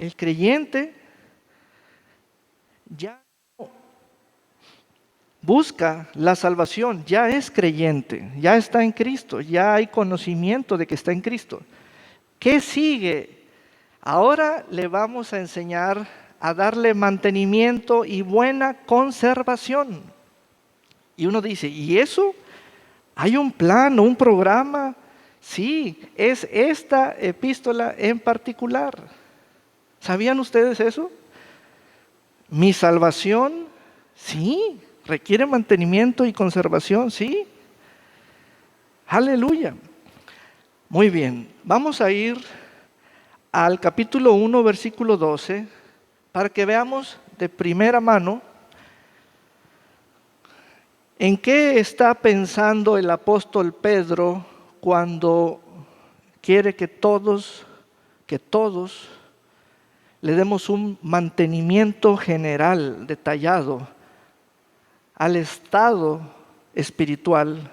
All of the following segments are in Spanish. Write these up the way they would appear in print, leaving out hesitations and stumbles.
el creyente ya busca la salvación, ya es creyente, ya está en Cristo, ya hay conocimiento de que está en Cristo. ¿Qué sigue? Ahora le vamos a enseñar a darle mantenimiento y buena conservación. Y uno dice, ¿y eso? ¿Hay un plan o un programa? Sí, es esta epístola en particular. ¿Sabían ustedes eso? Mi salvación, sí, requiere mantenimiento y conservación, sí. Aleluya. Muy bien, vamos a ir al capítulo 1, versículo 12, para que veamos de primera mano en qué está pensando el apóstol Pedro cuando quiere que todos le demos un mantenimiento general, detallado, al estado espiritual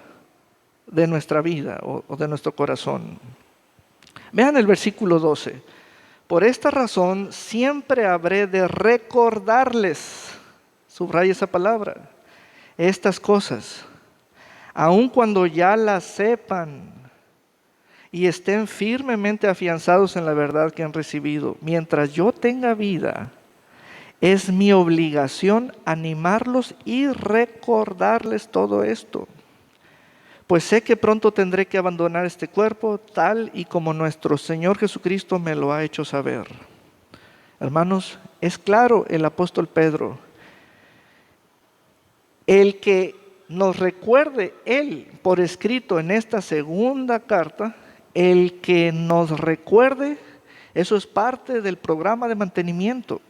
de nuestra vida o de nuestro corazón. Vean el versículo 12. Por esta razón siempre habré de recordarles, subraya esa palabra, estas cosas, aun cuando ya las sepan y estén firmemente afianzados en la verdad que han recibido. Mientras yo tenga vida, es mi obligación animarlos y recordarles todo esto. Pues sé que pronto tendré que abandonar este cuerpo, tal y como nuestro Señor Jesucristo me lo ha hecho saber. Hermanos, es claro el apóstol Pedro. El que nos recuerde él por escrito en esta segunda carta, el que nos recuerde, eso es parte del programa de mantenimiento.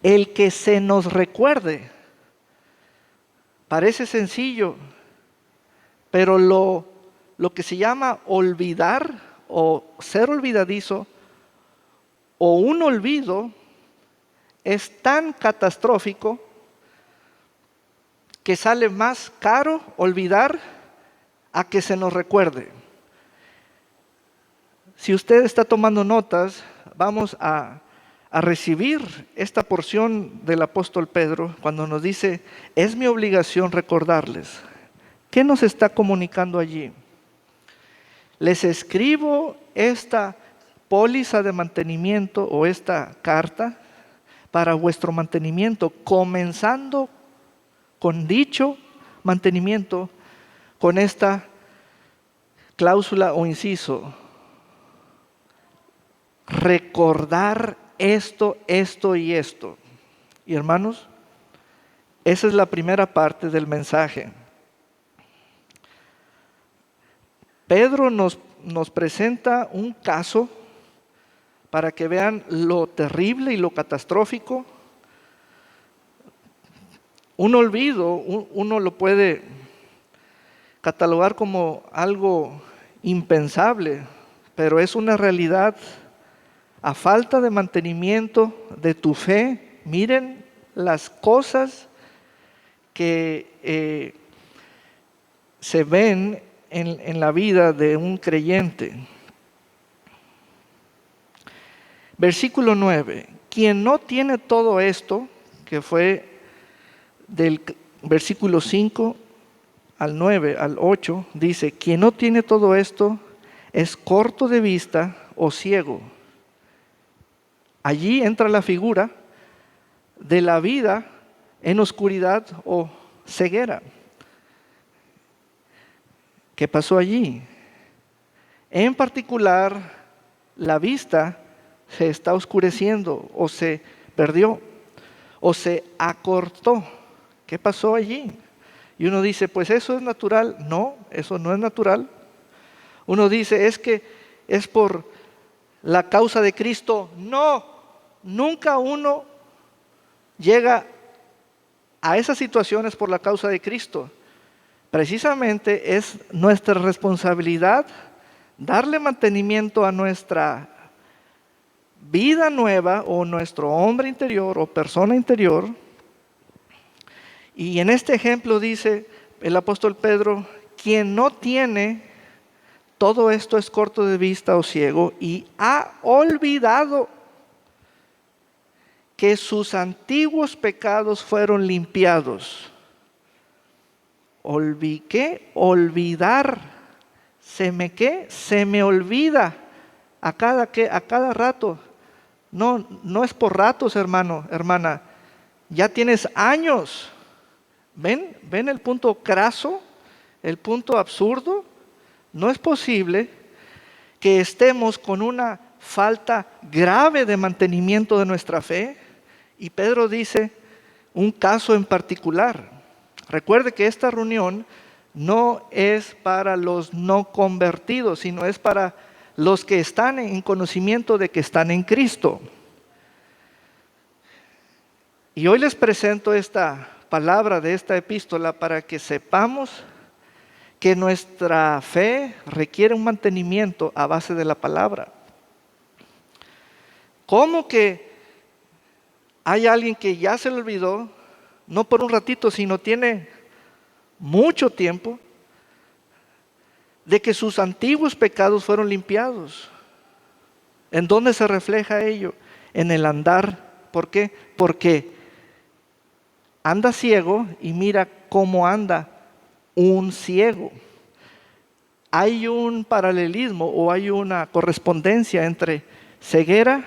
El que se nos recuerde, parece sencillo, pero lo que se llama olvidar o ser olvidadizo o un olvido es tan catastrófico que sale más caro olvidar a que se nos recuerde. Si usted está tomando notas, vamos a recibir esta porción del apóstol Pedro cuando nos dice, es mi obligación recordarles. ¿Qué nos está comunicando allí? Les escribo esta póliza de mantenimiento o esta carta para vuestro mantenimiento, comenzando con dicho mantenimiento, con esta cláusula o inciso. Recordar esto, esto y esto. Y hermanos, esa es la primera parte del mensaje. Pedro nos presenta un caso para que vean lo terrible y lo catastrófico. Un olvido, uno lo puede catalogar como algo impensable, pero es una realidad. A falta de mantenimiento de tu fe, miren las cosas que se ven en la vida de un creyente. Versículo 9. Quien no tiene todo esto, que fue del versículo 5 al 9, al 8, dice, quien no tiene todo esto es corto de vista o ciego. Allí entra la figura de la vida en oscuridad o ceguera. ¿Qué pasó allí? En particular, la vista se está oscureciendo o se perdió o se acortó. ¿Qué pasó allí? Y uno dice, pues eso es natural. No, eso no es natural. Uno dice, es que es por la causa de Cristo. No, nunca uno llega a esas situaciones por la causa de Cristo. Precisamente es nuestra responsabilidad darle mantenimiento a nuestra vida nueva o nuestro hombre interior o persona interior. Y en este ejemplo dice el apóstol Pedro, quien no tiene todo esto es corto de vista o ciego y ha olvidado que sus antiguos pecados fueron limpiados. ¿Qué? Olvidar. Se me olvida a cada rato. No, no es por ratos, hermano, hermana. Ya tienes años. ¿Ven el punto craso? El punto absurdo. No es posible que estemos con una falta grave de mantenimiento de nuestra fe. Y Pedro dice un caso en particular. Recuerde que esta reunión no es para los no convertidos, sino es para los que están en conocimiento de que están en Cristo. Y hoy les presento esta palabra de esta epístola para que sepamos que nuestra fe requiere un mantenimiento a base de la palabra. ¿Cómo que hay alguien que ya se le olvidó, no por un ratito, sino tiene mucho tiempo, de que sus antiguos pecados fueron limpiados? ¿En dónde se refleja ello? En el andar. ¿Por qué? Porque anda ciego y mira cómo anda un ciego. Hay un paralelismo o hay una correspondencia entre ceguera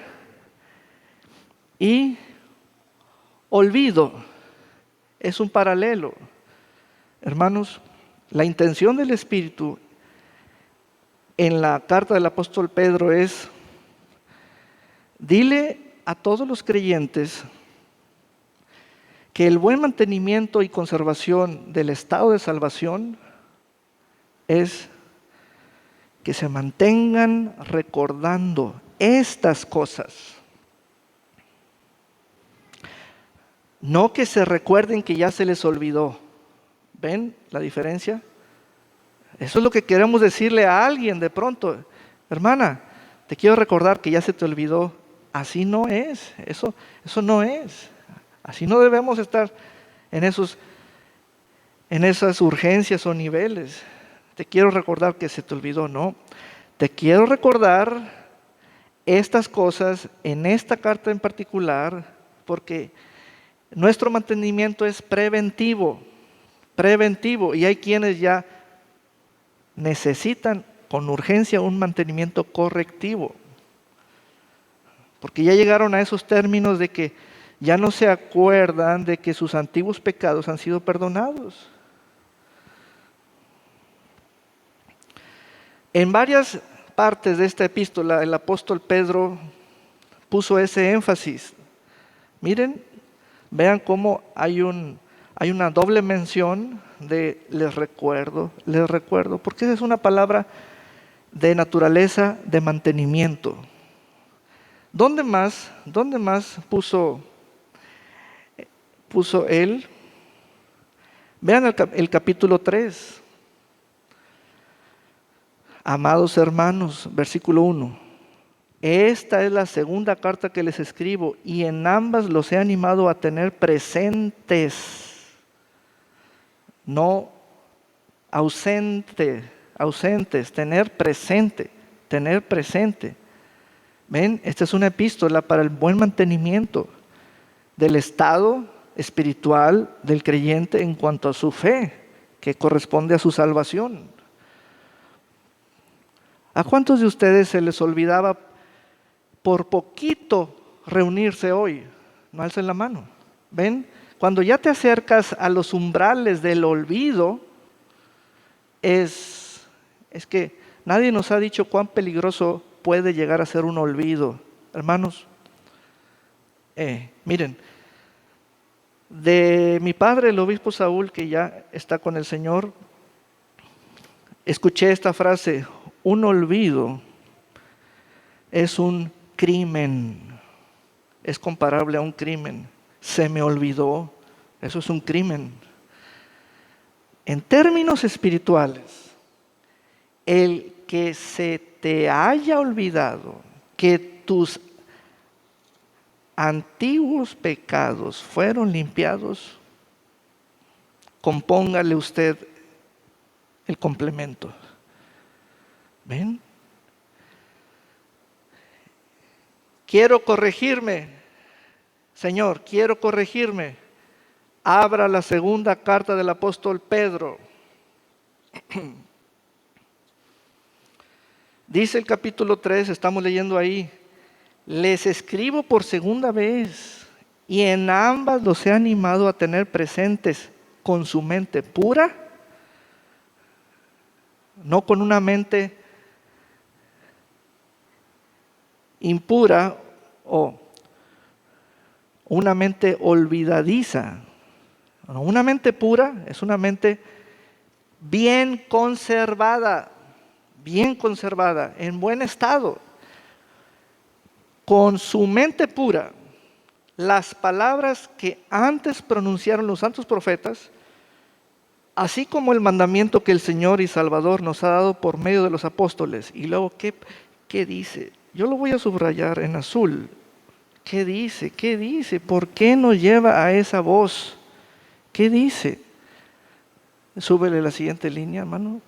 y olvido. Es un paralelo. Hermanos, la intención del Espíritu en la carta del apóstol Pedro es: dile a todos los creyentes que el buen mantenimiento y conservación del estado de salvación es que se mantengan recordando estas cosas. No que se recuerden que ya se les olvidó. ¿Ven la diferencia? Eso es lo que queremos decirle a alguien de pronto. Hermana, te quiero recordar que ya se te olvidó. Así no es. Eso no es. Así no debemos estar en esas urgencias o niveles. Te quiero recordar que se te olvidó. No. Te quiero recordar estas cosas en esta carta en particular, porque nuestro mantenimiento es preventivo, y hay quienes ya necesitan con urgencia un mantenimiento correctivo, porque ya llegaron a esos términos de que ya no se acuerdan de que sus antiguos pecados han sido perdonados. En varias partes de esta epístola el apóstol Pedro puso ese énfasis. Miren, vean cómo hay una doble mención de les recuerdo, porque esa es una palabra de naturaleza de mantenimiento. ¿Dónde más puso él? Vean el capítulo 3. Amados hermanos, versículo 1. Esta es la segunda carta que les escribo, y en ambas los he animado a tener presentes, no ausentes, tener presente. ¿Ven? Esta es una epístola para el buen mantenimiento del estado espiritual del creyente en cuanto a su fe, que corresponde a su salvación. ¿A cuántos de ustedes se les olvidaba por poquito reunirse hoy? No alcen la mano. ¿Ven? Cuando ya te acercas a los umbrales del olvido, es que nadie nos ha dicho cuán peligroso puede llegar a ser un olvido. Hermanos, miren, de mi padre, el obispo Saúl, que ya está con el Señor, escuché esta frase: un olvido es un crimen, es comparable a un crimen. Se me olvidó, eso es un crimen. En términos espirituales, el que se te haya olvidado que tus antiguos pecados fueron limpiados, compóngale usted el complemento. ¿Ven? Quiero corregirme, Señor, quiero corregirme. Abra la segunda carta del apóstol Pedro. Dice el capítulo 3, estamos leyendo ahí: les escribo por segunda vez, y en ambas los he animado a tener presentes con su mente pura, no con una mente impura o una mente olvidadiza. Una mente pura es una mente bien conservada, en buen estado. Con su mente pura, las palabras que antes pronunciaron los santos profetas, así como el mandamiento que el Señor y Salvador nos ha dado por medio de los apóstoles. Y luego, ¿qué dice? Yo lo voy a subrayar en azul. ¿Qué dice? ¿Qué dice? ¿Por qué nos lleva a esa voz? ¿Qué dice? Súbele la siguiente línea, hermano.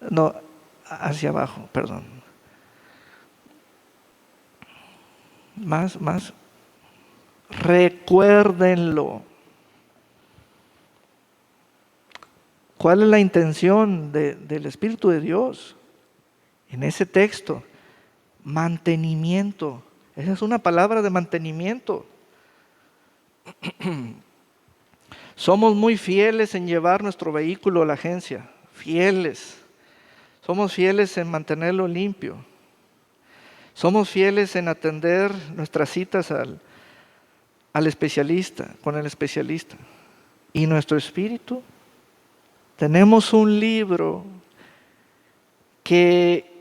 No, hacia abajo, perdón. Más. Recuérdenlo. ¿Cuál es la intención del Espíritu de Dios en ese texto? Mantenimiento. Esa es una palabra de mantenimiento. Somos muy fieles en llevar nuestro vehículo a la agencia. Fieles. Somos fieles en mantenerlo limpio. Somos fieles en atender nuestras citas al especialista, con el especialista. ¿Y nuestro espíritu? Tenemos un libro que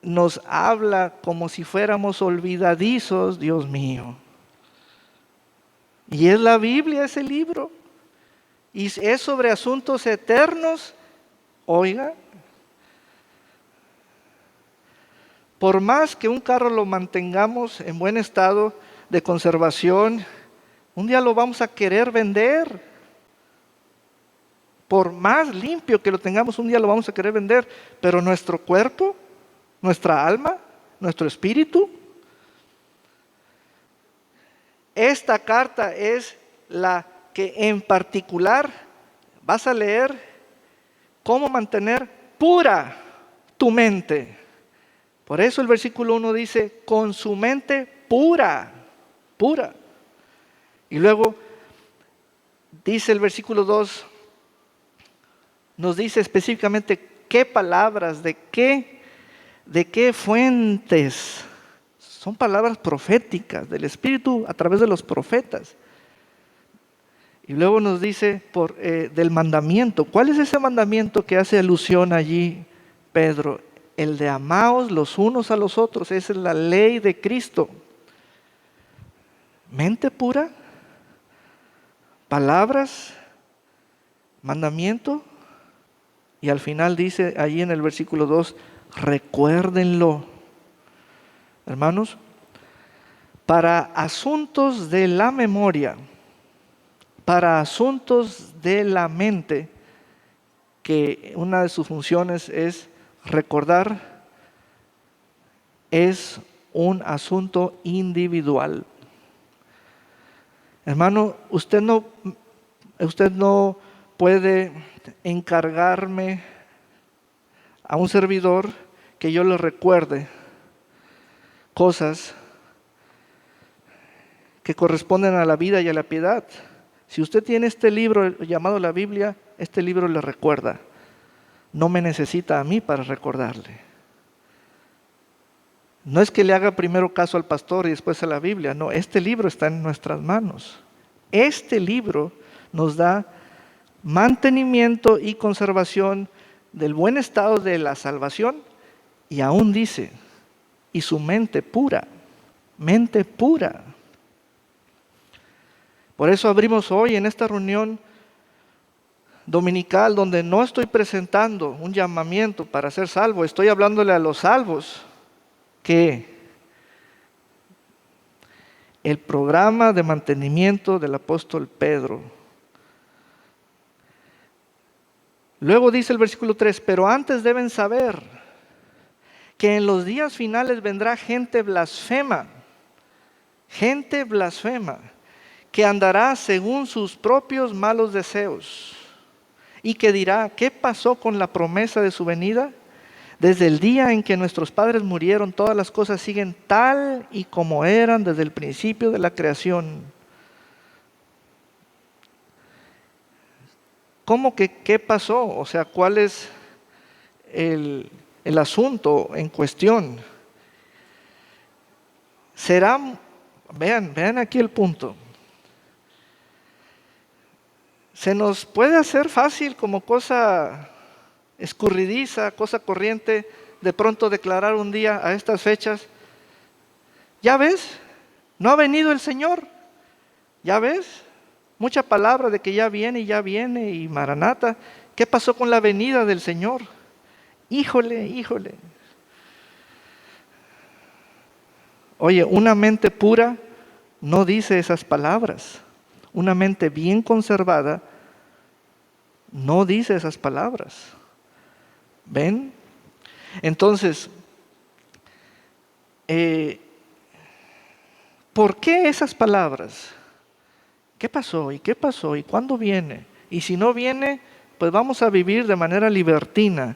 nos habla como si fuéramos olvidadizos, Dios mío. Y es la Biblia ese libro. Y es sobre asuntos eternos. Oiga, por más que un carro lo mantengamos en buen estado de conservación, un día lo vamos a querer vender. Por más limpio que lo tengamos, un día lo vamos a querer vender. Pero nuestro cuerpo, nuestra alma, nuestro espíritu. Esta carta es la que en particular vas a leer cómo mantener pura tu mente. Por eso el versículo 1 dice, con su mente pura. Y luego dice el versículo 2, nos dice específicamente qué palabras, de qué fuentes. Son palabras proféticas del Espíritu a través de los profetas. Y luego nos dice del mandamiento. ¿Cuál es ese mandamiento que hace alusión allí Pedro? El de amaos los unos a los otros. Esa es la ley de Cristo. Mente pura, palabras, mandamiento. Y al final dice allí en el versículo 2, recuérdenlo. Hermanos, para asuntos de la memoria, para asuntos de la mente, que una de sus funciones es recordar, es un asunto individual. Hermano, usted no puede encargarme a un servidor que yo le recuerde cosas que corresponden a la vida y a la piedad. Si usted tiene este libro llamado la Biblia, este libro le recuerda. No me necesita a mí para recordarle. No es que le haga primero caso al pastor y después a la Biblia. No, este libro está en nuestras manos. Este libro nos da mantenimiento y conservación del buen estado de la salvación, y aún dice, y su mente pura. Por eso abrimos hoy en esta reunión dominical, donde no estoy presentando un llamamiento para ser salvo, estoy hablándole a los salvos que el programa de mantenimiento del apóstol Pedro Luego dice el versículo 3, pero antes deben saber que en los días finales vendrá gente blasfema, que andará según sus propios malos deseos y que dirá, ¿qué pasó con la promesa de su venida? Desde el día en que nuestros padres murieron, todas las cosas siguen tal y como eran desde el principio de la creación. ¿Cómo que qué pasó? O sea, ¿cuál es el asunto en cuestión? Vean aquí el punto. Se nos puede hacer fácil como cosa escurridiza, cosa corriente, de pronto declarar un día a estas fechas, ya ves, no ha venido el Señor, ya ves, mucha palabra de que ya viene y Maranata. ¿Qué pasó con la venida del Señor? Híjole. Oye, una mente pura no dice esas palabras. Una mente bien conservada no dice esas palabras. ¿Ven? Entonces, ¿por qué esas palabras? ¿Qué pasó? ¿Y qué pasó? ¿Y cuándo viene? Y si no viene, pues vamos a vivir de manera libertina.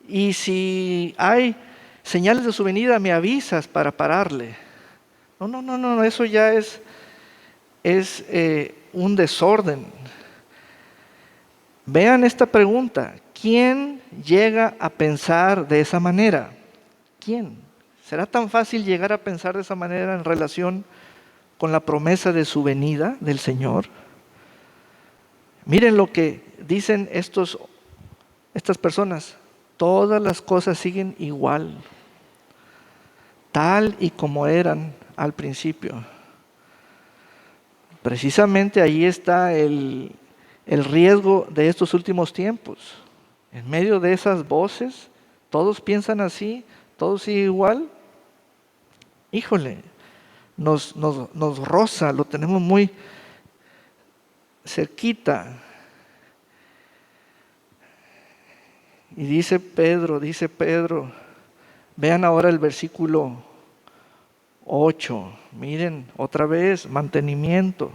Y si hay señales de su venida, me avisas para pararle. No, eso ya es un desorden. Vean esta pregunta. ¿Quién llega a pensar de esa manera? ¿Quién? ¿Será tan fácil llegar a pensar de esa manera en relación con la promesa de su venida del Señor? Miren lo que dicen estas personas. Todas las cosas siguen igual, tal y como eran al principio. Precisamente ahí está el riesgo de estos últimos tiempos. En medio de esas voces, todos piensan así, todos siguen igual. Híjole, nos roza, lo tenemos muy cerquita. Y dice Pedro, vean ahora el versículo 8, miren otra vez, mantenimiento.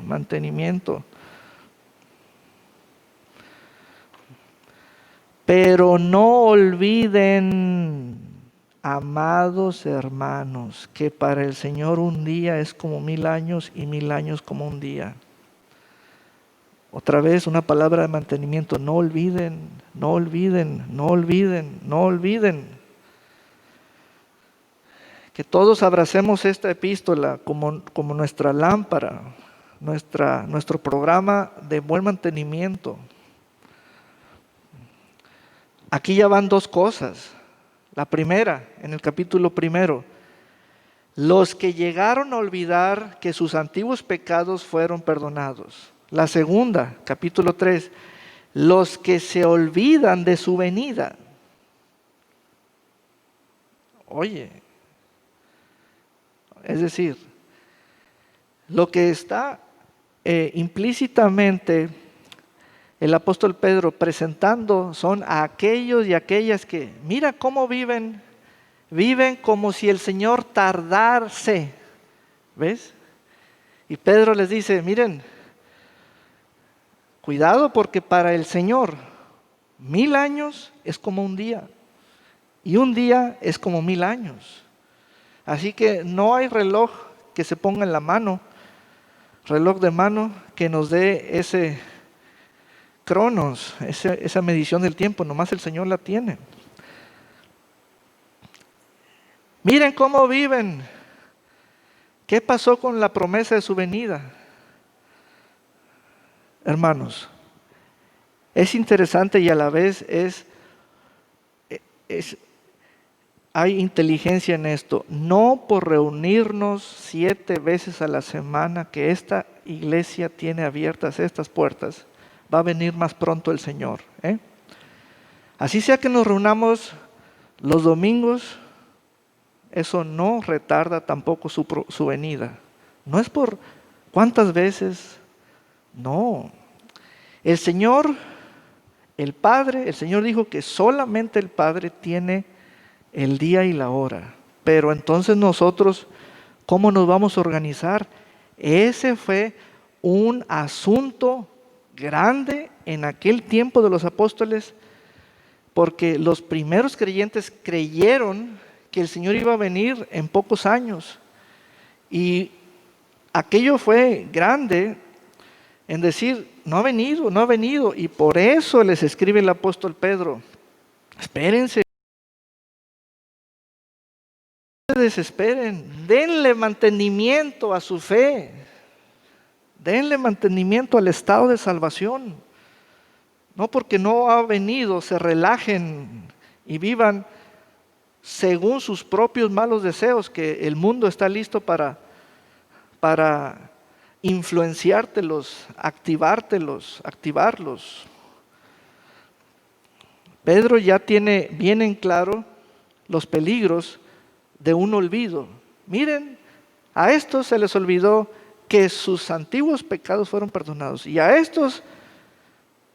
Pero no olviden, amados hermanos, que para el Señor un día es como 1000 años y 1000 años como un día. Otra vez una palabra de mantenimiento, no olviden. Que todos abracemos esta epístola como nuestra lámpara, nuestro programa de buen mantenimiento. Aquí ya van dos cosas. La primera, en el capítulo 1, los que llegaron a olvidar que sus antiguos pecados fueron perdonados. La segunda, capítulo 3, los que se olvidan de su venida. Oye, es decir, lo que está implícitamente el apóstol Pedro presentando son a aquellos y aquellas que, mira cómo viven como si el Señor tardase. ¿Ves? Y Pedro les dice, miren, cuidado porque para el Señor 1000 años es como un día y un día es como 1000 años. Así que no hay reloj que se ponga en la mano, reloj de mano que nos dé ese cronos, esa medición del tiempo, nomás el Señor la tiene. Miren cómo viven. ¿Qué pasó con la promesa de su venida? Hermanos, es interesante y a la vez hay inteligencia en esto. No por reunirnos 7 veces a la semana que esta iglesia tiene abiertas estas puertas, va a venir más pronto el Señor. Así sea que nos reunamos los domingos, eso no retarda tampoco su venida. No es por cuántas veces, no. El Señor El Padre, el Señor dijo que solamente el Padre tiene el día y la hora. Pero entonces nosotros, ¿cómo nos vamos a organizar? Ese fue un asunto grande en aquel tiempo de los apóstoles, porque los primeros creyentes creyeron que el Señor iba a venir en pocos años. Y aquello fue grande en decir, no ha venido, no ha venido. Y por eso les escribe el apóstol Pedro, espérense, no se desesperen, denle mantenimiento a su fe, denle mantenimiento al estado de salvación. No porque no ha venido, se relajen y vivan según sus propios malos deseos, que el mundo está listo para influenciártelos, activarlos. Pedro ya tiene bien en claro los peligros de un olvido. Miren, a estos se les olvidó que sus antiguos pecados fueron perdonados, y a estos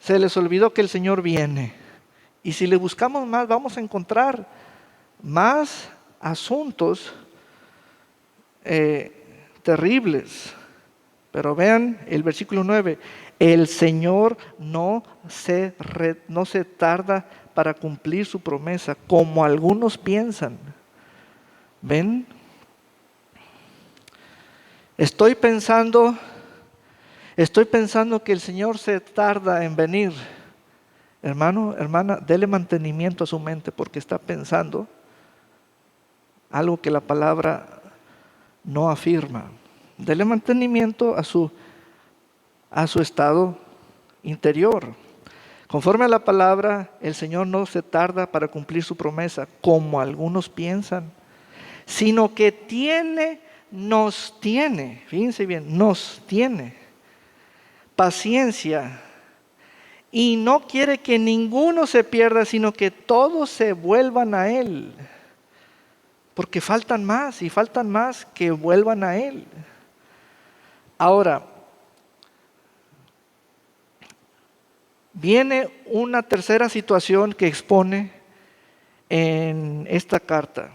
se les olvidó que el Señor viene. Y si le buscamos más, vamos a encontrar más asuntos terribles. Pero vean el versículo 9, el Señor no se tarda para cumplir su promesa, como algunos piensan. ¿Ven? Estoy pensando que el Señor se tarda en venir. Hermano, hermana, dele mantenimiento a su mente, porque está pensando algo que la palabra no afirma. Dele mantenimiento a su estado interior. Conforme a la palabra, el Señor no se tarda para cumplir su promesa, como algunos piensan, sino que nos tiene, fíjense bien, nos tiene paciencia, y no quiere que ninguno se pierda, sino que todos se vuelvan a Él. Porque faltan más y faltan más que vuelvan a Él. Ahora, viene una tercera situación que expone en esta carta.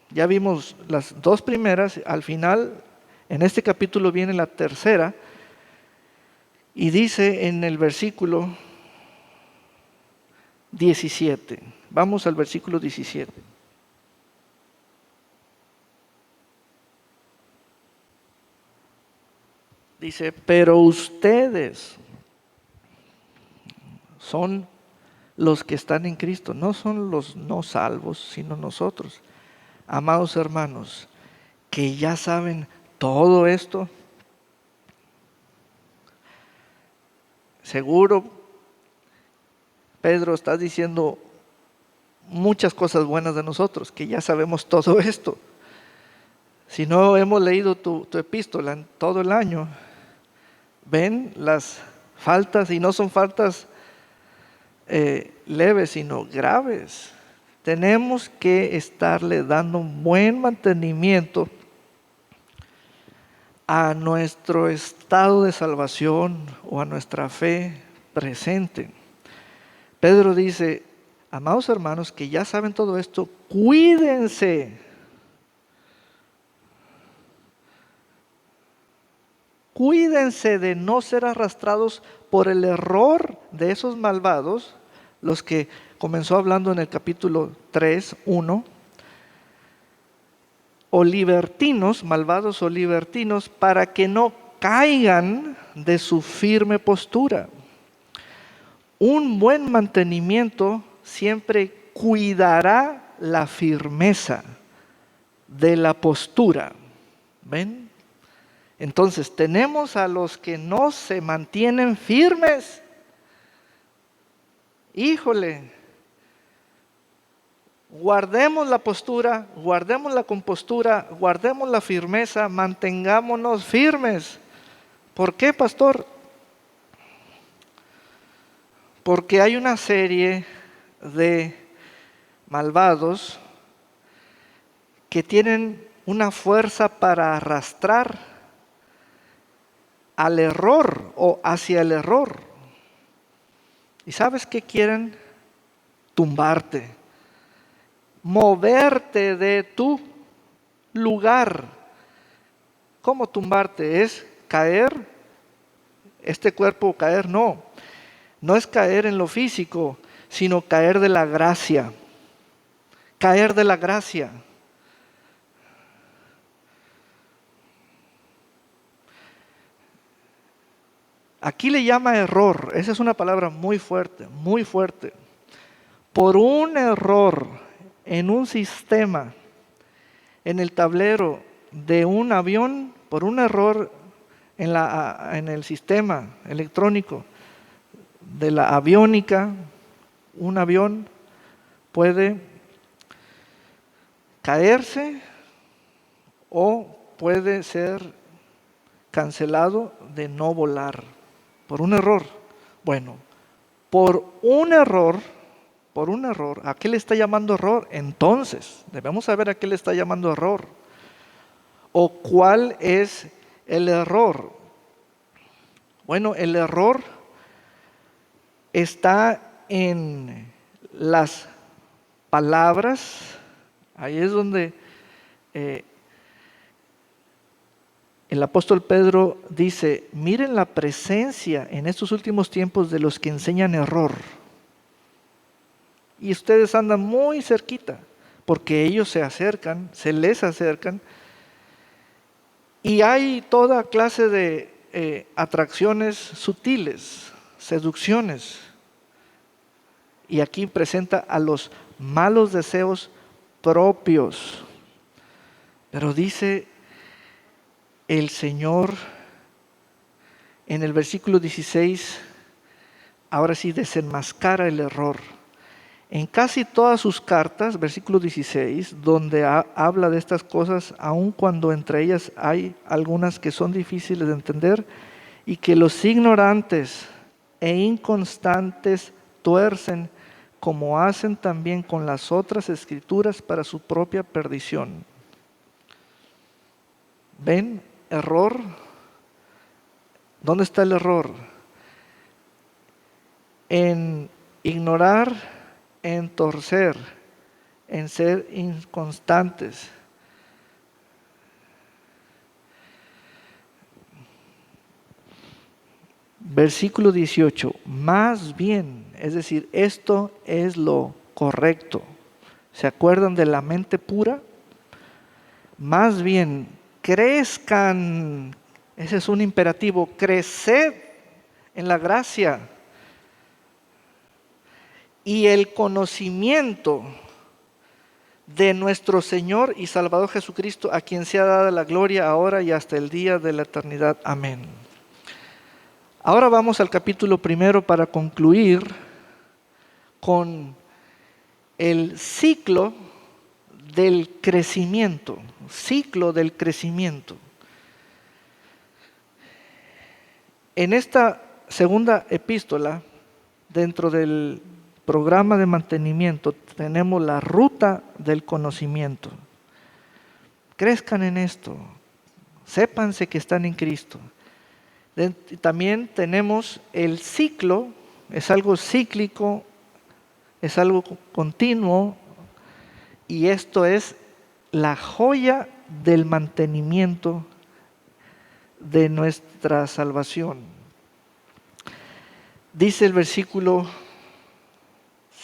Ya vimos las dos primeras, al final, en este capítulo viene la tercera, y dice en el versículo 17, vamos al versículo 17. Dice, pero ustedes son los que están en Cristo, no son los no salvos, sino nosotros. Amados hermanos, que ya saben todo esto, seguro Pedro está diciendo muchas cosas buenas de nosotros, que ya sabemos todo esto. Si no hemos leído tu epístola en todo el año, ven las faltas, y no son faltas leves, sino graves. Tenemos que estarle dando un buen mantenimiento a nuestro estado de salvación o a nuestra fe presente. Pedro dice, amados hermanos, que ya saben todo esto, cuídense. Cuídense de no ser arrastrados por el error de esos malvados, los que comenzó hablando en el capítulo 3, 1, o libertinos, malvados o libertinos, para que no caigan de su firme postura. Un buen mantenimiento siempre cuidará la firmeza de la postura. ¿Ven? Entonces tenemos a los que no se mantienen firmes. Híjole, guardemos la postura, guardemos la compostura, guardemos la firmeza, mantengámonos firmes. ¿Por qué, pastor? Porque hay una serie de malvados que tienen una fuerza para arrastrar al error o hacia el error. ¿Y sabes qué quieren? Tumbarte, moverte de tu lugar. ¿Cómo tumbarte? ¿Es caer? Este cuerpo caer, no. No es caer en lo físico, sino caer de la gracia. Caer de la gracia. Aquí le llama error. Esa es una palabra muy fuerte, muy fuerte. Por un error en un sistema, en el tablero de un avión, por un error en el sistema electrónico de la aviónica, un avión puede caerse o puede ser cancelado de no volar por un error. Bueno, por un error, ¿a qué le está llamando error? Entonces, debemos saber a qué le está llamando error. ¿O cuál es el error? Bueno, el error está en las palabras. Ahí es donde el apóstol Pedro dice, miren la presencia en estos últimos tiempos de los que enseñan error. Y ustedes andan muy cerquita, porque ellos se acercan, se les acercan, y hay toda clase de atracciones sutiles, seducciones. Y aquí presenta a los malos deseos propios. Pero dice el Señor en el versículo 16, ahora sí desenmascara el error. En casi todas sus cartas, versículo 16, donde habla de estas cosas, aun cuando entre ellas hay algunas que son difíciles de entender y que los ignorantes e inconstantes tuercen, como hacen también con las otras escrituras para su propia perdición. ¿Ven? Error. ¿Dónde está el error? En ignorar, en torcer, en ser inconstantes. Versículo 18, más bien, es decir, esto es lo correcto. ¿Se acuerdan de la mente pura? Más bien, crezcan, ese es un imperativo, creced en la gracia y el conocimiento de nuestro Señor y Salvador Jesucristo, a quien sea dada la gloria ahora y hasta el día de la eternidad. Amén. Ahora vamos al capítulo 1 para concluir con el ciclo del crecimiento. Ciclo del crecimiento. En esta segunda epístola, dentro del programa de mantenimiento, tenemos la ruta del conocimiento. Crezcan en esto, sépanse que están en Cristo. También tenemos el ciclo, es algo cíclico, es algo continuo, y esto es la joya del mantenimiento de nuestra salvación. Dice el versículo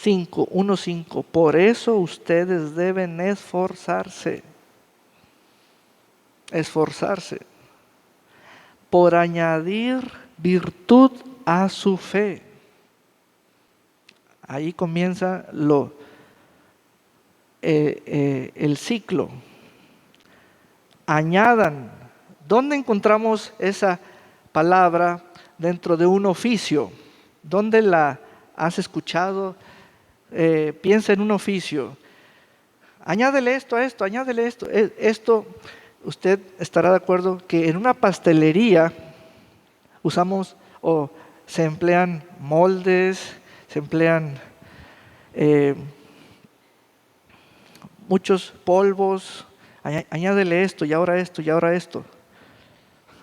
1:5, por eso ustedes deben esforzarse, por añadir virtud a su fe. Ahí comienza el ciclo. Añadan. ¿Dónde encontramos esa palabra dentro de un oficio? ¿Dónde la has escuchado? Piensa en un oficio. Añádele esto a esto, añádele esto. Esto, usted estará de acuerdo que en una pastelería usamos o se emplean moldes, se emplean muchos polvos. Añádele esto y ahora esto y ahora esto.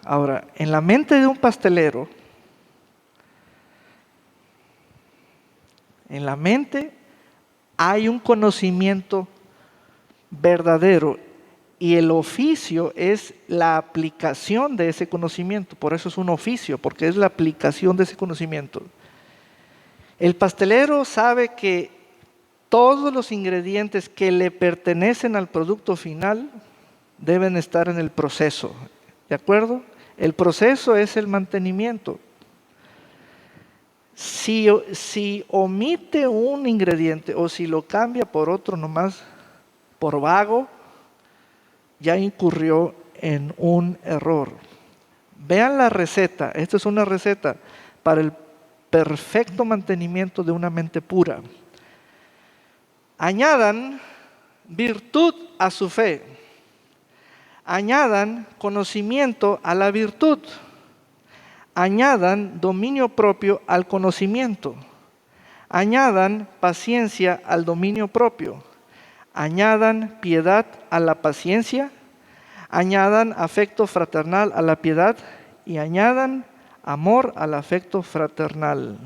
Ahora, en la mente de un pastelero, En la mente hay un conocimiento verdadero y el oficio es la aplicación de ese conocimiento. Por eso es un oficio, porque es la aplicación de ese conocimiento. El pastelero sabe que todos los ingredientes que le pertenecen al producto final deben estar en el proceso. ¿De acuerdo? El proceso es el mantenimiento. Si omite un ingrediente o si lo cambia por otro nomás, por vago, ya incurrió en un error. Vean la receta. Esta es una receta para el perfecto mantenimiento de una mente pura. Añadan virtud a su fe. Añadan conocimiento a la virtud. Añadan dominio propio al conocimiento. Añadan paciencia al dominio propio. Añadan piedad a la paciencia. Añadan afecto fraternal a la piedad. Y añadan amor al afecto fraternal.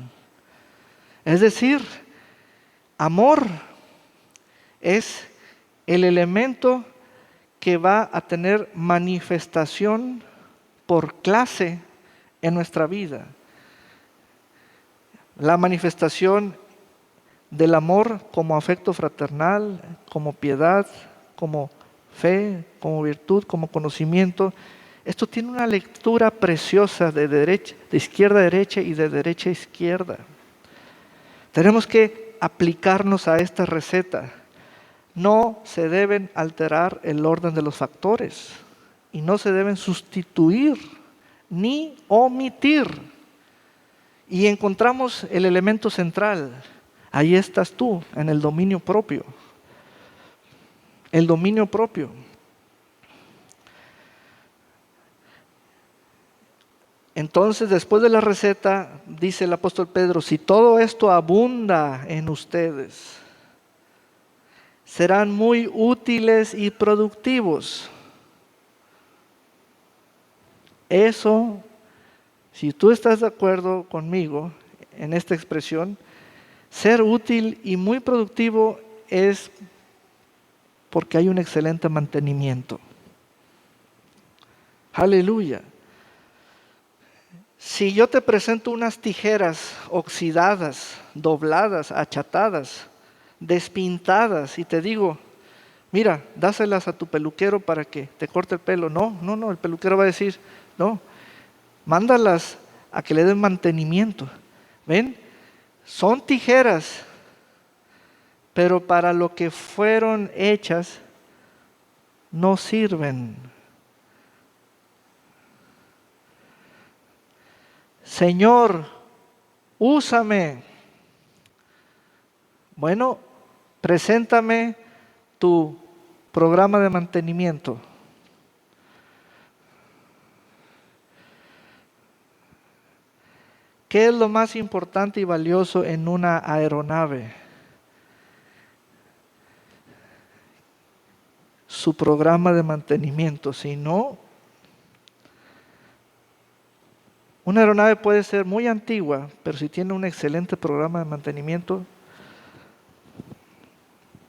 Es decir, amor es el elemento que va a tener manifestación por clase en nuestra vida. La manifestación del amor como afecto fraternal, como piedad, como fe, como virtud, como conocimiento. Esto tiene una lectura preciosa de izquierda a derecha y de derecha a izquierda. Tenemos que aplicarnos a esta receta. No se deben alterar el orden de los factores y no se deben sustituir ni omitir. Y encontramos el elemento central. Ahí estás tú, en el dominio propio. El dominio propio. Entonces, después de la receta, dice el apóstol Pedro, si todo esto abunda en ustedes, serán muy útiles y productivos. Eso, si tú estás de acuerdo conmigo en esta expresión, ser útil y muy productivo es porque hay un excelente mantenimiento. Aleluya. Si yo te presento unas tijeras oxidadas, dobladas, achatadas, despintadas y te digo, mira, dáselas a tu peluquero para que te corte el pelo. No, el peluquero va a decir, no, mándalas a que le den mantenimiento. ¿Ven? Son tijeras, pero para lo que fueron hechas no sirven. Señor, úsame. Bueno, preséntame tu programa de mantenimiento. ¿Qué es lo más importante y valioso en una aeronave? Su programa de mantenimiento. Si no, una aeronave puede ser muy antigua, pero si tiene un excelente programa de mantenimiento,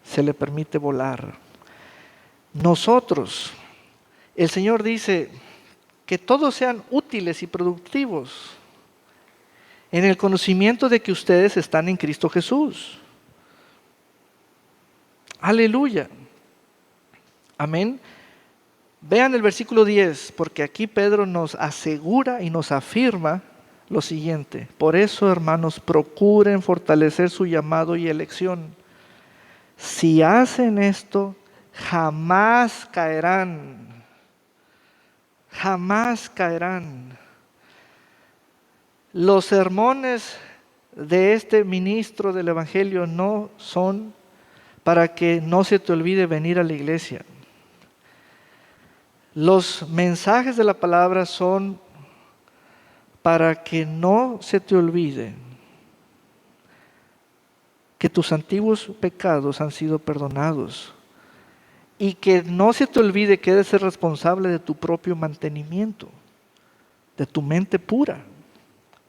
se le permite volar. Nosotros, el Señor dice que todos sean útiles y productivos en el conocimiento de que ustedes están en Cristo Jesús. Aleluya. Amén. Vean el versículo 10, porque aquí Pedro nos asegura y nos afirma lo siguiente. Por eso, hermanos, procuren fortalecer su llamado y elección. Si hacen esto, jamás caerán. Jamás caerán. Los sermones de este ministro del Evangelio no son para que no se te olvide venir a la iglesia. Los mensajes de la palabra son para que no se te olvide que tus antiguos pecados han sido perdonados y que no se te olvide que eres el responsable de tu propio mantenimiento, de tu mente pura,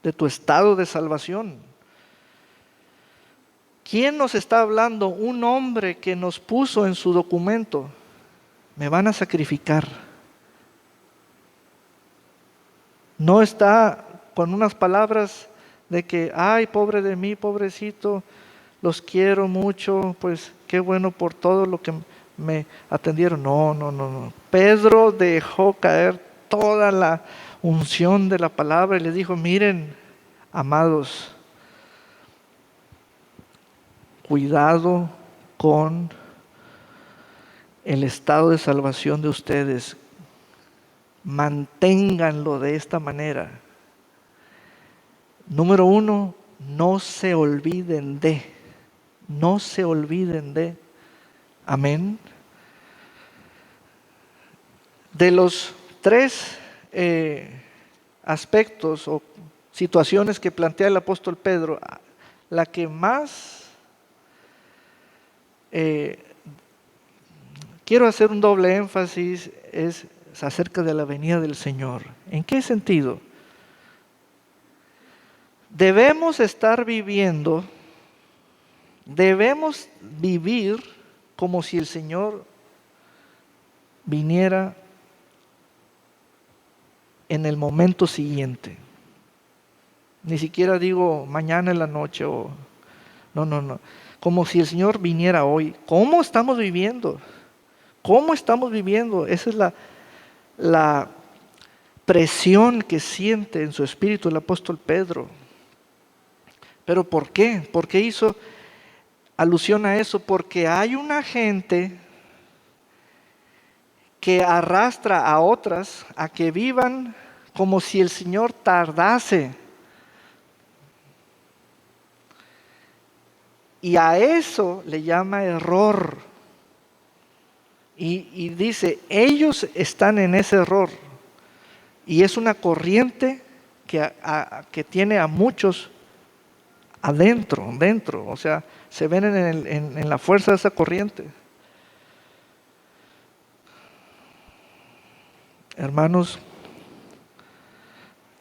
de tu estado de salvación. ¿Quién nos está hablando? Un hombre que nos puso en su documento: me van a sacrificar. No está con unas palabras de que, ay, pobre de mí, pobrecito, los quiero mucho, pues qué bueno por todo lo que me atendieron. No, no, no, no. Pedro dejó caer toda la unción de la palabra y les dijo: miren, amados, cuidado con el estado de salvación de ustedes. Manténganlo de esta manera. Número 1, no se olviden de. Amén. De los 3 aspectos o situaciones que plantea el apóstol Pedro, la que más quiero hacer un doble énfasis es acerca de la venida del Señor. ¿En qué sentido? Debemos vivir como si el Señor viniera en el momento siguiente. Ni siquiera digo mañana en la noche o no. Como si el Señor viniera hoy. ¿Cómo estamos viviendo? Esa es la presión que siente en su espíritu el apóstol Pedro. ¿Pero por qué? ¿Por qué hizo alusión a eso? Porque hay una gente que arrastra a otras a que vivan como si el Señor tardase. Y a eso le llama error. Y dice, ellos están en ese error. Y es una corriente que tiene a muchos dentro. O sea, se ven en la fuerza de esa corriente. Hermanos,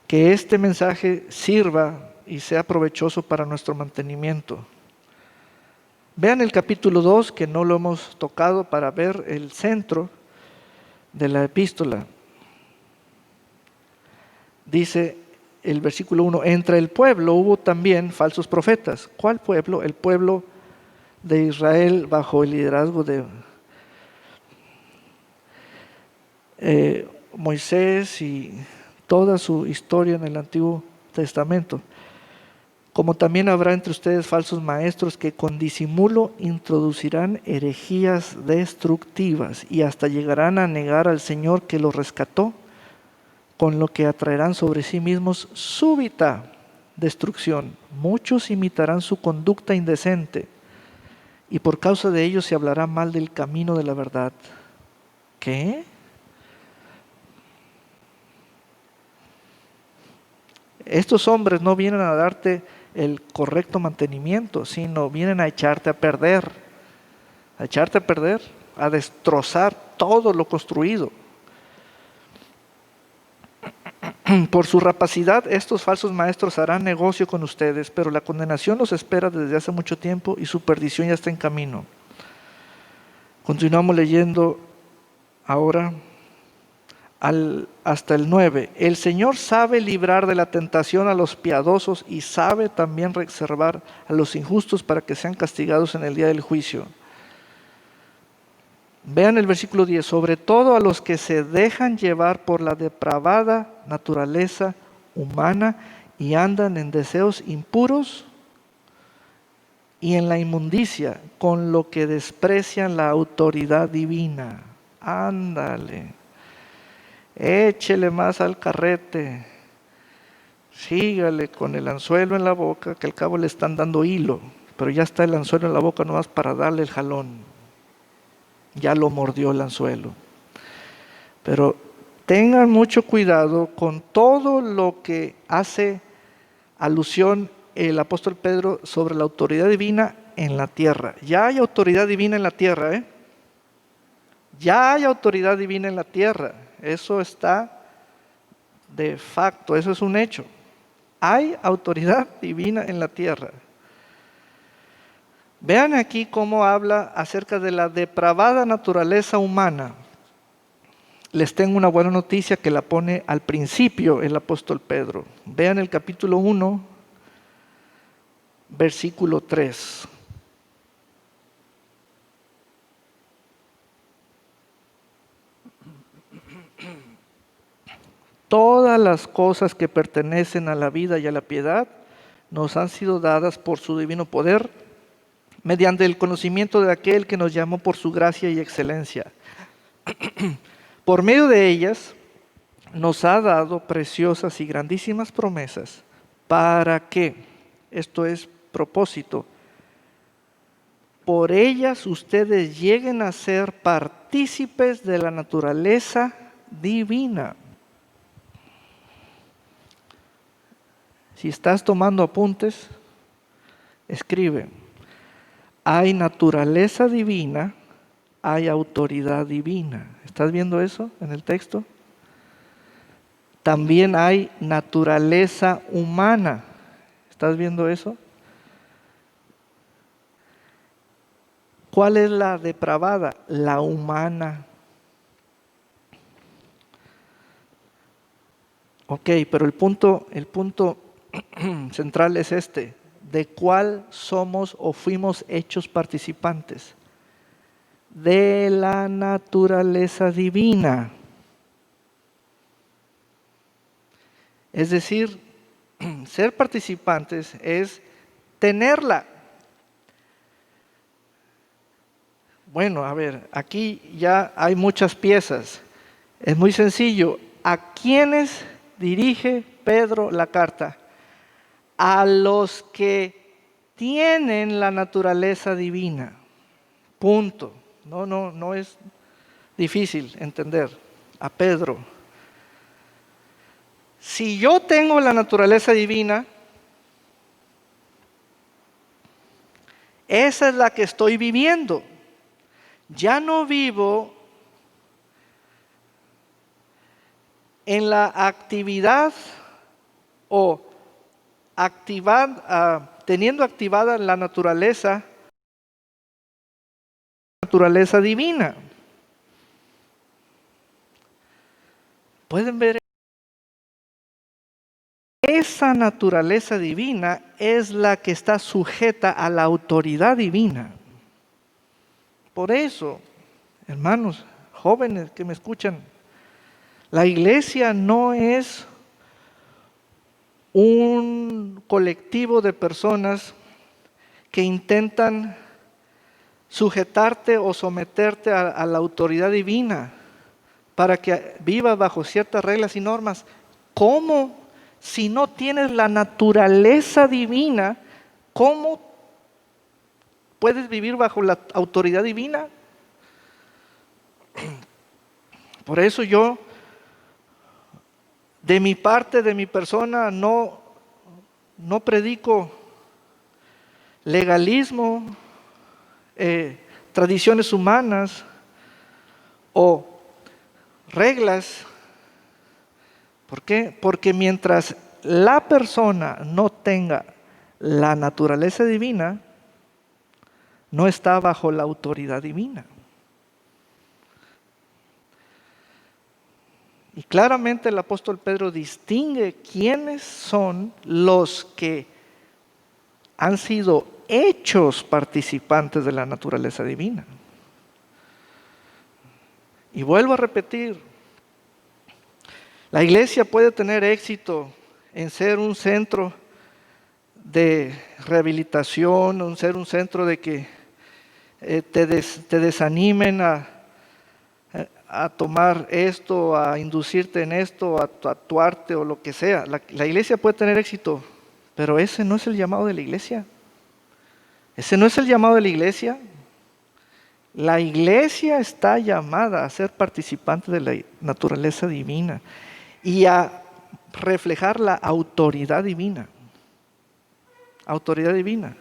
que este mensaje sirva y sea provechoso para nuestro mantenimiento. Vean el capítulo 2, que no lo hemos tocado, para ver el centro de la epístola. Dice el versículo 1, entre el pueblo hubo también falsos profetas. ¿Cuál pueblo? El pueblo de Israel bajo el liderazgo de Moisés y toda su historia en el Antiguo Testamento. Como también habrá entre ustedes falsos maestros que con disimulo introducirán herejías destructivas y hasta llegarán a negar al Señor que los rescató, con lo que atraerán sobre sí mismos súbita destrucción. Muchos imitarán su conducta indecente y por causa de ellos se hablará mal del camino de la verdad. ¿Qué? Estos hombres no vienen a darte el correcto mantenimiento, sino vienen a echarte a perder, a destrozar todo lo construido. Por su rapacidad, estos falsos maestros harán negocio con ustedes, pero la condenación los espera desde hace mucho tiempo y su perdición ya está en camino. Continuamos leyendo ahora hasta el 9. El Señor sabe librar de la tentación a los piadosos y sabe también reservar a los injustos para que sean castigados en el día del juicio. Vean el versículo 10. Sobre todo a los que se dejan llevar por la depravada naturaleza humana y andan en deseos impuros y en la inmundicia, con lo que desprecian la autoridad divina. Ándale. Échele más al carrete, sígale con el anzuelo en la boca, que al cabo le están dando hilo, pero ya está el anzuelo en la boca nomás para darle el jalón, ya lo mordió el anzuelo. Pero tengan mucho cuidado con todo lo que hace alusión el apóstol Pedro sobre la autoridad divina en la tierra. Ya hay autoridad divina en la tierra, ya hay autoridad divina en la tierra. Eso está de facto, eso es un hecho. Hay autoridad divina en la tierra. Vean aquí cómo habla acerca de la depravada naturaleza humana. Les tengo una buena noticia que la pone al principio el apóstol Pedro. Vean el capítulo 1, versículo 3. Todas las cosas que pertenecen a la vida y a la piedad nos han sido dadas por su divino poder, mediante el conocimiento de aquel que nos llamó por su gracia y excelencia. Por medio de ellas nos ha dado preciosas y grandísimas promesas para que, esto es propósito, por ellas ustedes lleguen a ser partícipes de la naturaleza divina. Si estás tomando apuntes, escribe. Hay naturaleza divina, hay autoridad divina. ¿Estás viendo eso en el texto? También hay naturaleza humana. ¿Estás viendo eso? ¿Cuál es la depravada? La humana. Ok, pero el punto central es este. ¿De cuál somos o fuimos hechos participantes? De la naturaleza divina. Es decir, ser participantes es tenerla. Bueno, a ver, aquí ya hay muchas piezas. Es muy sencillo. ¿A quiénes dirige Pedro la carta? A los que tienen la naturaleza divina. Punto. No es difícil entender. A Pedro. Si yo tengo la naturaleza divina, esa es la que estoy viviendo. Ya no vivo en la actividad o teniendo activada la naturaleza divina. ¿Pueden ver? Esa naturaleza divina es la que está sujeta a la autoridad divina. Por eso, hermanos, jóvenes que me escuchan, la iglesia no es un colectivo de personas que intentan sujetarte o someterte a la autoridad divina para que vivas bajo ciertas reglas y normas. ¿Cómo? Si no tienes la naturaleza divina, ¿cómo puedes vivir bajo la autoridad divina? Por eso yo, de mi parte, de mi persona, no predico legalismo, tradiciones humanas o reglas. ¿Por qué? Porque mientras la persona no tenga la naturaleza divina, no está bajo la autoridad divina. Y claramente el apóstol Pedro distingue quiénes son los que han sido hechos participantes de la naturaleza divina. Y vuelvo a repetir, la iglesia puede tener éxito en ser un centro de rehabilitación, ser un centro de que te desanimen a tomar esto, a inducirte en esto, a tatuarte o lo que sea. La iglesia puede tener éxito, pero ese no es el llamado de la iglesia. Ese no es el llamado de la iglesia. La iglesia está llamada a ser participante de la naturaleza divina y a reflejar la autoridad divina. Autoridad divina.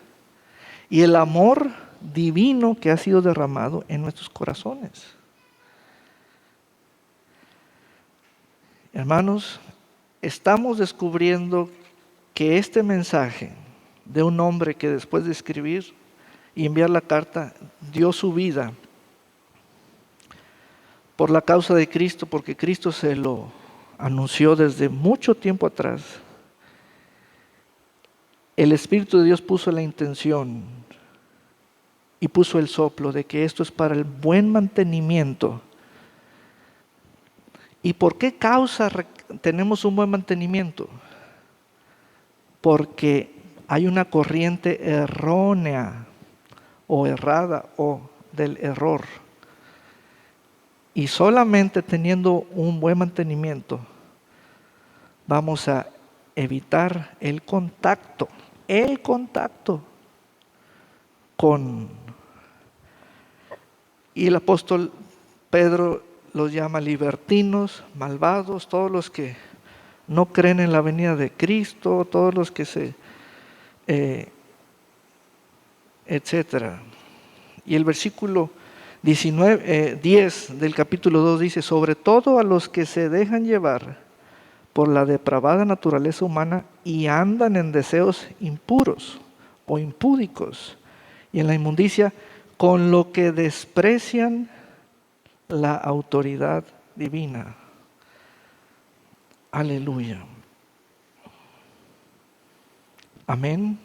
Y el amor divino que ha sido derramado en nuestros corazones. Hermanos, estamos descubriendo que este mensaje de un hombre que después de escribir y enviar la carta, dio su vida por la causa de Cristo, porque Cristo se lo anunció desde mucho tiempo atrás. El Espíritu de Dios puso la intención y puso el soplo de que esto es para el buen mantenimiento. ¿Y por qué causa tenemos un buen mantenimiento? Porque hay una corriente errónea o errada o del error. Y solamente teniendo un buen mantenimiento vamos a evitar el contacto con... Y el apóstol Pedro los llama libertinos, malvados, todos los que no creen en la venida de Cristo, todos los que etcétera. Y el versículo 10 del capítulo 2 dice, sobre todo a los que se dejan llevar por la depravada naturaleza humana y andan en deseos impuros o impúdicos y en la inmundicia, con lo que desprecian la autoridad divina. Aleluya. Amén.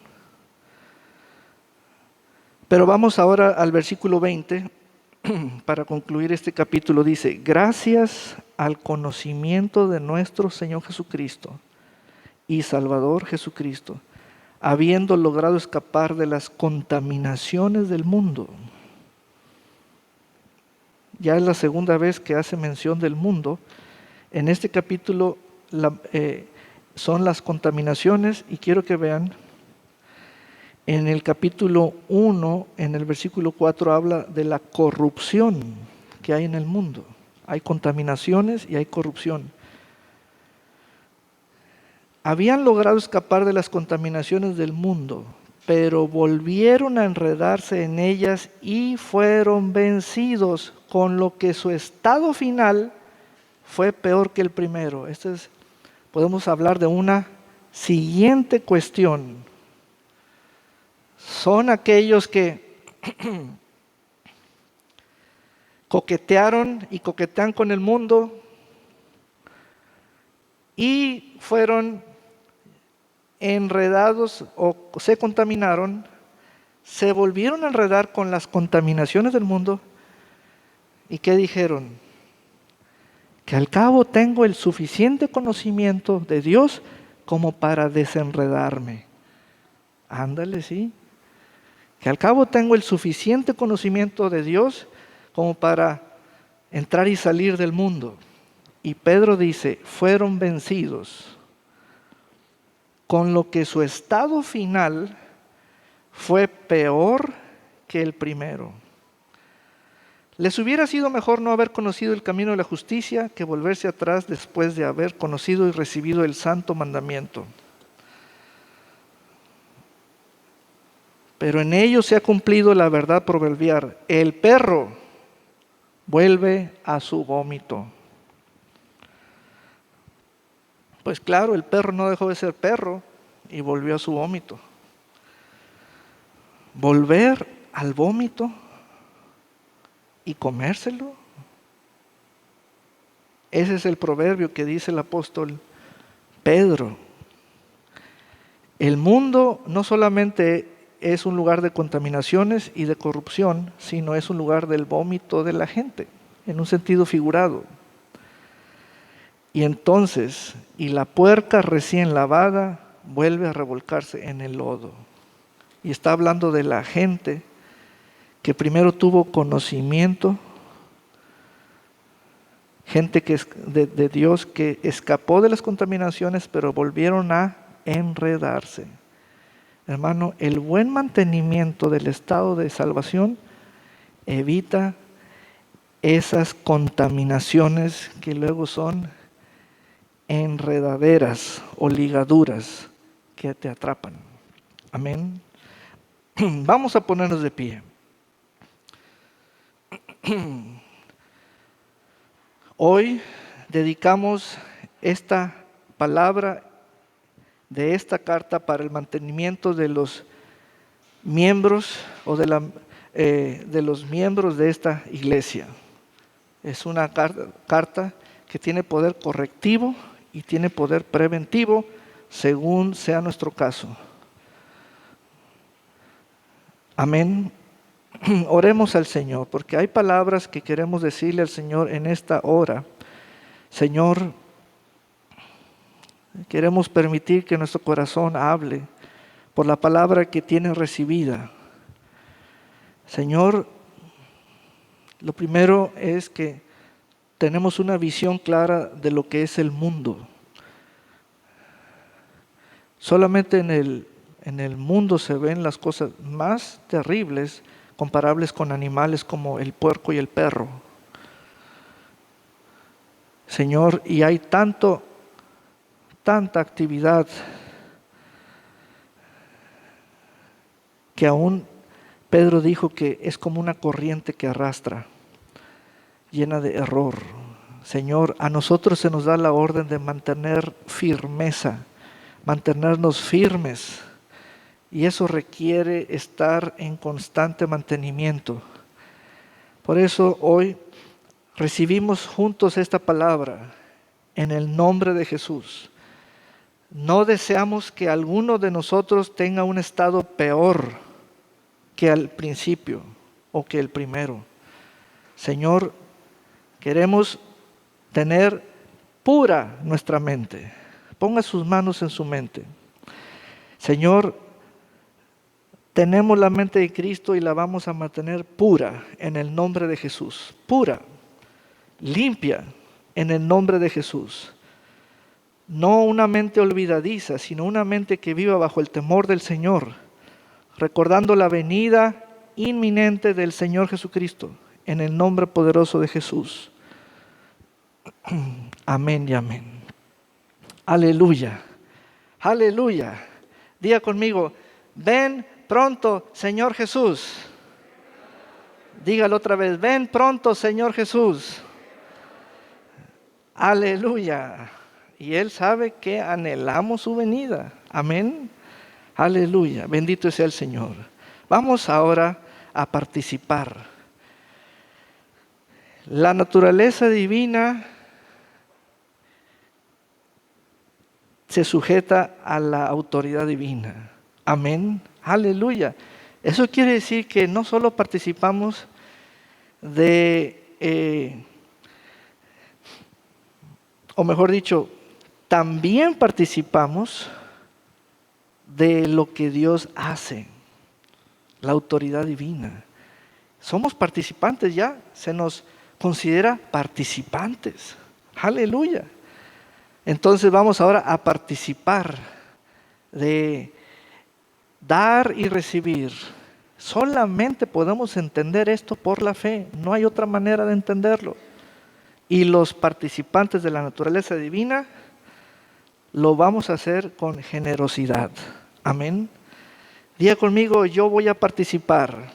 Pero vamos ahora al versículo 20, para concluir este capítulo. Dice, gracias al conocimiento de nuestro Señor Jesucristo y Salvador Jesucristo, habiendo logrado escapar de las contaminaciones del mundo. Ya es la segunda vez que hace mención del mundo. En este capítulo son las contaminaciones, y quiero que vean, en el capítulo 1, en el versículo 4, habla de la corrupción que hay en el mundo. Hay contaminaciones y hay corrupción. Habían logrado escapar de las contaminaciones del mundo, pero volvieron a enredarse en ellas y fueron vencidos, con lo que su estado final fue peor que el primero. Podemos hablar de una siguiente cuestión. Son aquellos que coquetearon y coquetean con el mundo y fueron enredados o se contaminaron, se volvieron a enredar con las contaminaciones del mundo. ¿Y qué dijeron? Que al cabo tengo el suficiente conocimiento de Dios como para desenredarme. Ándale, sí. Que al cabo tengo el suficiente conocimiento de Dios como para entrar y salir del mundo. Y Pedro dice, fueron vencidos, con lo que su estado final fue peor que el primero. Les hubiera sido mejor no haber conocido el camino de la justicia que volverse atrás después de haber conocido y recibido el santo mandamiento. Pero en ellos se ha cumplido la verdad proverbial. El perro vuelve a su vómito. Pues claro, el perro no dejó de ser perro y volvió a su vómito. Volver al vómito y comérselo. Ese es el proverbio que dice el apóstol Pedro. El mundo no solamente es un lugar de contaminaciones y de corrupción, sino es un lugar del vómito de la gente, en un sentido figurado. Y entonces, y la puerca recién lavada vuelve a revolcarse en el lodo. Y está hablando de la gente que primero tuvo conocimiento, gente que de Dios que escapó de las contaminaciones, pero volvieron a enredarse. Hermano, el buen mantenimiento del estado de salvación evita esas contaminaciones que luego son enredaderas o ligaduras que te atrapan. Amén. Vamos a ponernos de pie. Hoy dedicamos esta palabra de esta carta para el mantenimiento de miembros o de los miembros de esta iglesia. Es una carta que tiene poder correctivo y tiene poder preventivo según sea nuestro caso. Amén. Oremos al Señor, porque hay palabras que queremos decirle al Señor en esta hora. Señor, queremos permitir que nuestro corazón hable por la palabra que tiene recibida. Señor, lo primero es que tenemos una visión clara de lo que es el mundo. Solamente en el mundo se ven las cosas más terribles comparables con animales como el puerco y el perro. Señor, y hay tanta actividad que aún Pedro dijo que es como una corriente que arrastra, llena de error. Señor, a nosotros se nos da la orden de mantener firmeza, mantenernos firmes, y eso requiere estar en constante mantenimiento. Por eso hoy recibimos juntos esta palabra en el nombre de Jesús. No deseamos que alguno de nosotros tenga un estado peor que al principio o que el primero. Señor, queremos tener pura nuestra mente. Ponga sus manos en su mente. Señor, tenemos la mente de Cristo y la vamos a mantener pura en el nombre de Jesús. Pura, limpia en el nombre de Jesús. No una mente olvidadiza, sino una mente que viva bajo el temor del Señor, recordando la venida inminente del Señor Jesucristo, en el nombre poderoso de Jesús. Amén y amén. Aleluya. Aleluya. Diga conmigo, ven pronto, Señor Jesús. Dígalo otra vez, ven pronto, Señor Jesús. Aleluya. Y Él sabe que anhelamos su venida. Amén. Aleluya. Bendito sea el Señor. Vamos ahora a participar. La naturaleza divina se sujeta a la autoridad divina. Amén. Aleluya. Eso quiere decir que no solo participamos o mejor dicho, también participamos de lo que Dios hace, la autoridad divina. Somos participantes ya, se nos considera participantes. Aleluya. Entonces vamos ahora a participar de dar y recibir. Solamente podemos entender esto por la fe, no hay otra manera de entenderlo. Y los participantes de la naturaleza divina lo vamos a hacer con generosidad. Amén. Diga conmigo, yo voy a participar.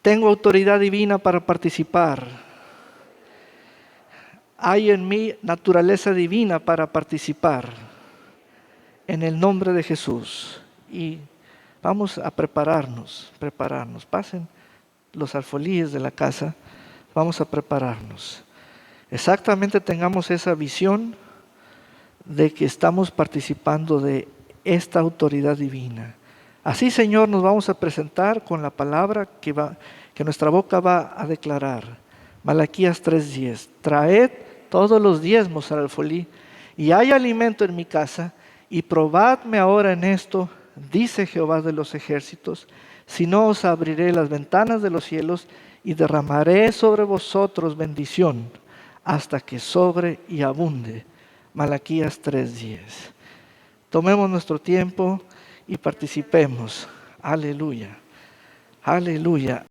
Tengo autoridad divina para participar. Hay en mí naturaleza divina para participar. En el nombre de Jesús. Y vamos a prepararnos. Pasen los alfolíes de la casa. Vamos a prepararnos. Exactamente tengamos esa visión de que estamos participando de esta autoridad divina. Así, Señor, nos vamos a presentar con la palabra que nuestra boca va a declarar. Malaquías 3:10. Traed todos los diezmos al alfolí, y hay alimento en mi casa, y probadme ahora en esto, dice Jehová de los ejércitos, si no os abriré las ventanas de los cielos y derramaré sobre vosotros bendición hasta que sobre y abunde. Malaquías 3:10. Tomemos nuestro tiempo y participemos. Aleluya. Aleluya.